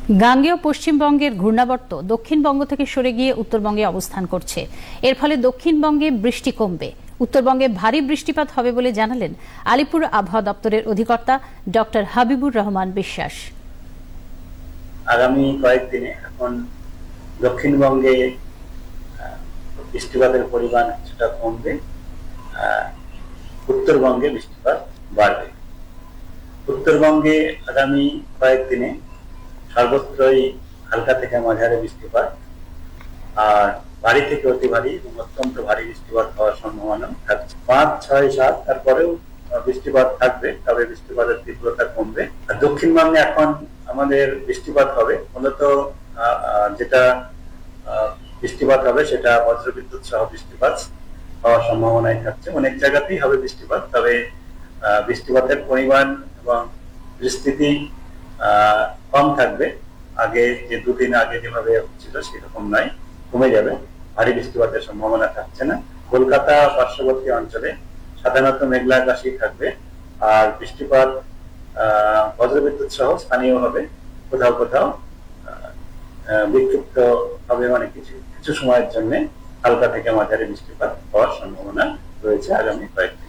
গাঙ্গেয় পশ্চিমবঙ্গের ঘূর্ণাবর্ত দক্ষিণবঙ্গ থেকে সরে গিয়ে উত্তরবঙ্গে অবস্থান করছে। এর ফলে দক্ষিণবঙ্গে বৃষ্টি কমবে, উত্তরবঙ্গে ভারী বৃষ্টিপাত হবে বলে জানালেন আলিপুর আবহাওয়া দপ্তরের অধিকর্তা ডক্টর হাবিবুর রহমান বিশ্বাস। আগামী কয়েকদিনে এখন দক্ষিণবঙ্গে বৃষ্টিপাতের পরিমাণ কিছুটা কমবে, উত্তরবঙ্গে বৃষ্টিপাত বাড়বে। উত্তরবঙ্গে আগামী কয়েকদিনে সর্বত্রই হালকা থেকে মাঝারি বৃষ্টিপাত আর ভারী থেকে অতি ভারী এবং অত্যন্ত ভারী বৃষ্টিপাত হওয়ার সম্ভাবনা থাকছে। 5, 6, 7 তারপরেও বৃষ্টিপাত থাকবে, তবে বৃষ্টিপাতের তীব্রতা কমবে। আর দক্ষিণবঙ্গে এখন আমাদের বৃষ্টিপাত হবে, মূলত যেটা বৃষ্টিপাত হবে সেটা বজ্রবিদ্যুৎ সহ বৃষ্টিপাত হওয়ার সম্ভাবনাই থাকছে। অনেক জায়গাতেই হবে বৃষ্টিপাত, তবে বৃষ্টিপাতের পরিমাণ এবং বিস্তৃতি কম থাকবে। আগে যে দুদিন আগে যেভাবে হচ্ছিল সেরকম নয়, কমে যাবে। ভারী বৃষ্টিপাতের সম্ভাবনা থাকছে না। কলকাতা পার্শ্ববর্তী অঞ্চলে সাধারণত মেঘলা আকাশই থাকবে, আর বৃষ্টিপাত বজ্রবিদ্যুৎ সহ স্থানীয় হবে, কোথাও কোথাও বিক্ষিপ্ত হবে, মানে কিছু সময়ের জন্য হালকা থেকে মাঝারি বৃষ্টিপাত হওয়ার সম্ভাবনা রয়েছে আগামী কয়েকদিন।